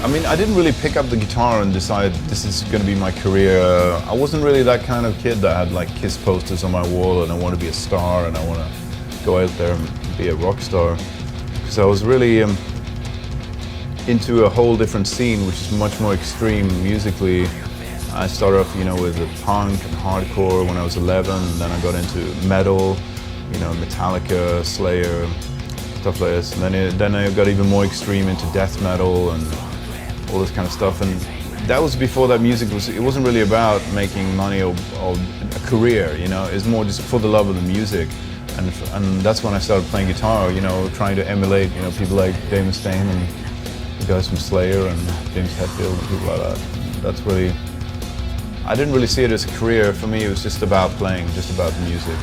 I mean, I didn't really pick up the guitar and decide this is going to be my career. I wasn't really that kind of kid that had like Kiss posters on my wall and I want to be a star and I want to go out there and be a rock star. Because I was really into a whole different scene, which is much more extreme musically. I started off, you know, with the punk and hardcore when I was 11, and then I got into metal, you know, Metallica, Slayer, stuff like this. And then I got even more extreme into death metal and all this kind of stuff. And that was before that music it wasn't really about making money or a career, you know, it's more just for the love of the music. And that's when I started playing guitar, you know, trying to emulate, you know, people like Dave Mustaine and the guys from Slayer and James Hetfield and people like that. That's really, I didn't really see it as a career. For me, it was just about playing, just about the music.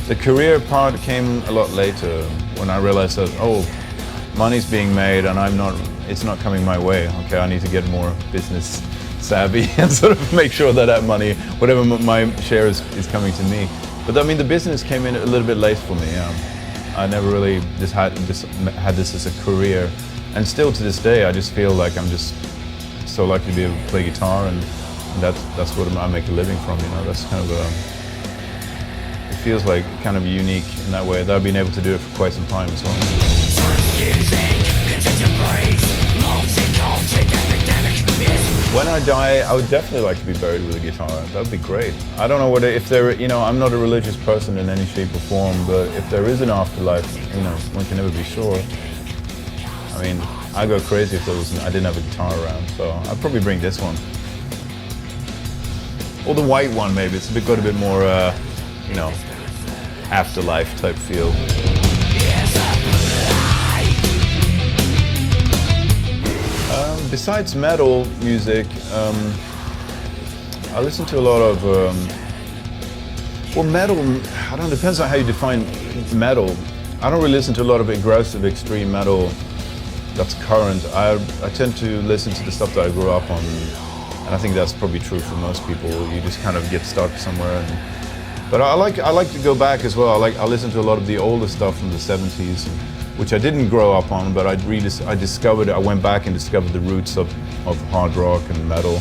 The career part came a lot later when I realized that, oh, money's being made and it's not coming my way. Okay, I need to get more business savvy and sort of make sure that that money, whatever my share is coming to me. But I mean, the business came in a little bit late for me. I never really had this as a career. And still to this day, I just feel like I'm just so lucky to be able to play guitar, and that's what I make a living from, you know. That's kind of it feels like kind of unique in that way, that I've been able to do it for quite some time as well. When I die, I would definitely like to be buried with a guitar. That would be great. I don't know if there, you know, I'm not a religious person in any shape or form, but if there is an afterlife, you know, one can never be sure. I mean, I'd go crazy if I didn't have a guitar around, so I'd probably bring this one. Or the white one, maybe. It's got a bit more, you know, afterlife type feel. Besides metal music, I listen to a lot of, well, metal, I don't know, depends on how you define metal. I don't really listen to a lot of aggressive, extreme metal that's current. I tend to listen to the stuff that I grew up on, and I think that's probably true for most people. You just kind of get stuck somewhere. But I like to go back as well. I listen to a lot of the older stuff from the 70s, which I didn't grow up on, but I went back and discovered the roots of hard rock and metal.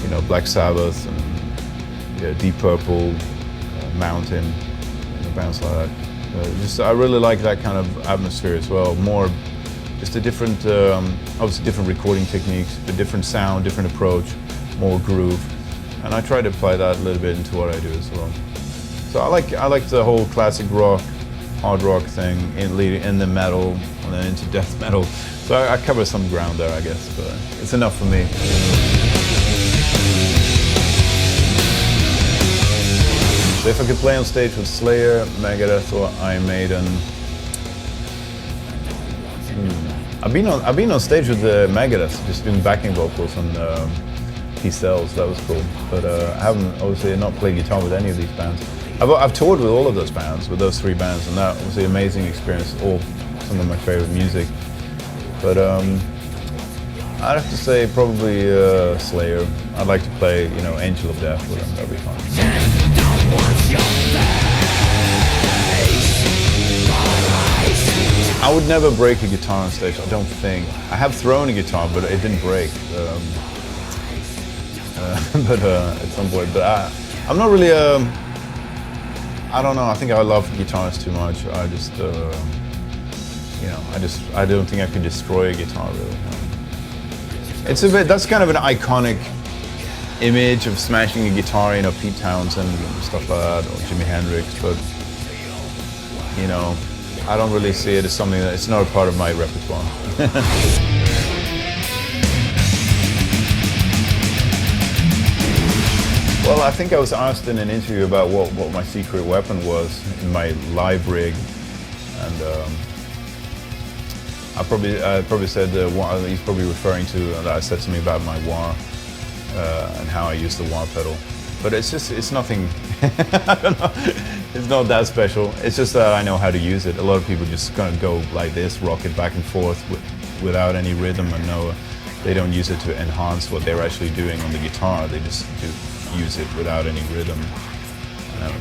You know, Black Sabbath and, yeah, Deep Purple, Mountain, you know, bands like that. I really like that kind of atmosphere as well. More, just a different, obviously different recording techniques, a different sound, different approach, more groove. And I try to apply that a little bit into what I do as well. So I like the whole classic rock, hard rock thing in the metal and then into death metal. So I cover some ground there, I guess, but it's enough for me. So if I could play on stage with Slayer, Megadeth, or Iron Maiden, I've been on stage with Megadeth, just doing backing vocals on Peace Sells. That was cool. But I haven't, obviously, not played guitar with any of these bands. I've toured with all of those bands, with those three bands, and that was an amazing experience. All some of my favorite music. But I'd have to say probably Slayer. I'd like to play, you know, Angel of Death with them. That'd be fun. I would never break a guitar on stage, I don't think. I have thrown a guitar, but it didn't break. But at some point, but I'm not really. I don't know. I think I love guitars too much. I just, you know, I don't think I could destroy a guitar really. It's a bit. That's kind of an iconic image of smashing a guitar. You know, Pete Townsend and stuff like that, or Jimi Hendrix. But you know, I don't really see it as something that it's not a part of my repertoire. Well, I think I was asked in an interview about what my secret weapon was in my live rig, and I probably said he's probably referring to that I said something about my wah and how I use the wah pedal. But it's nothing. I don't know. It's not that special. It's just that I know how to use it. A lot of people just kind of go like this, rock it back and forth without any rhythm, and they don't use it to enhance what they're actually doing on the guitar. They just use it without any rhythm,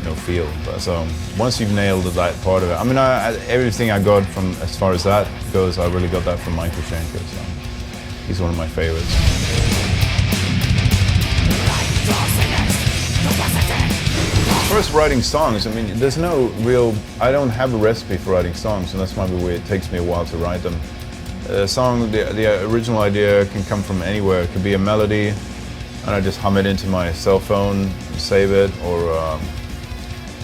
no feel. But so once you've nailed that part of it, I mean, everything I got from as far as that goes, I really got that from Michael Schenker. So he's one of my favorites. As far as writing songs, I mean, there's no real, I don't have a recipe for writing songs, and that's maybe why it takes me a while to write them. A song, the original idea can come from anywhere. It could be a melody, and I just hum it into my cell phone and save it, or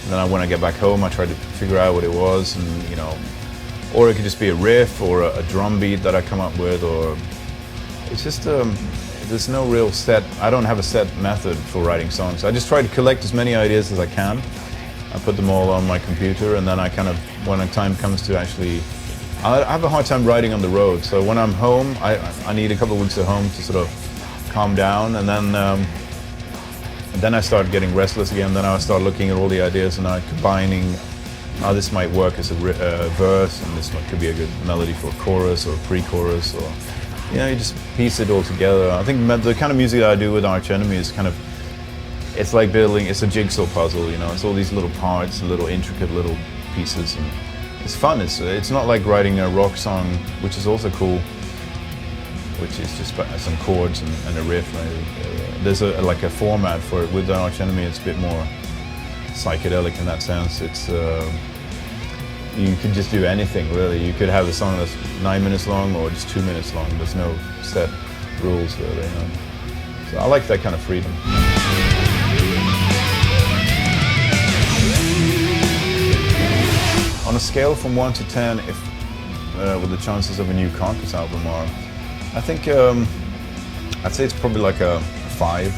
then when I get back home, I try to figure out what it was, and you know, or it could just be a riff or a drum beat that I come up with, or it's just there's no real set. I don't have a set method for writing songs. I just try to collect as many ideas as I can. I put them all on my computer, and then I kind of, when the time comes to actually, I have a hard time writing on the road. So when I'm home, I need a couple of weeks at home to sort of calm down, and then I start getting restless again. Then I start looking at all the ideas and combining. Oh, this might work as a verse, and this could be a good melody for a chorus or a pre-chorus, or you know, you just piece it all together. I think the kind of music that I do with Arch Enemy is kind of, it's like building, it's a jigsaw puzzle, you know. It's all these little parts, little intricate little pieces, and it's fun. It's not like writing a rock song, which is also cool, which is just some chords and a riff. Right? There's like a format for it. With Arch Enemy, it's a bit more psychedelic in that sense. It's you could just do anything really. You could have a song that's 9 minutes long or just 2 minutes long. There's no set rules really. You know? So I like that kind of freedom. On a scale from 1 to 10, if what the chances of a new Carcass album are, I think I'd say it's probably like a 5.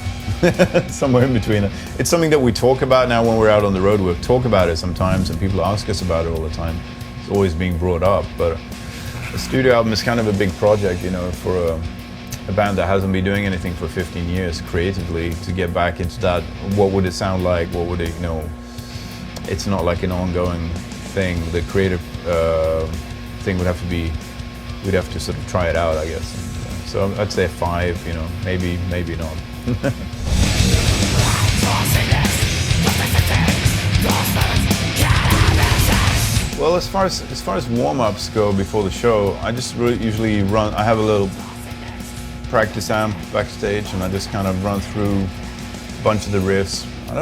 Somewhere in between. It's something that we talk about now when we're out on the road. We'll talk about it sometimes, and people ask us about it all the time. It's always being brought up, but a studio album is kind of a big project, you know, for a band that hasn't been doing anything for 15 years creatively, to get back into that. What would it sound like? What would it, you know, it's not like an ongoing thing. The creative thing would have to be, we'd have to sort of try it out, I guess. So I'd say a 5, you know, maybe not. Well, as far as warm-ups go before the show, I just usually run. I have a little practice amp backstage, and I just kind of run through a bunch of the riffs. I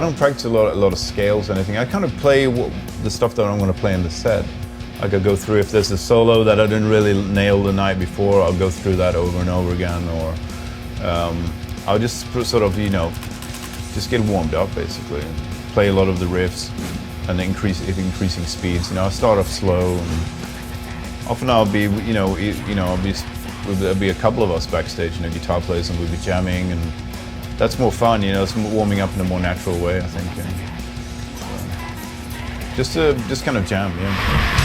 don't practice a lot of scales or anything. I kind of play the stuff that I'm going to play in the set. I could go through, if there's a solo that I didn't really nail the night before, I'll go through that over and over again, or I'll just sort of, you know, just get warmed up basically, and play a lot of the riffs and increasing speeds. You know, I'll start off slow, and often I'll be, there'll be a couple of us backstage, you know, guitar players, and we'll be jamming, and that's more fun, you know. It's warming up in a more natural way, I think. And, just kind of jam, yeah.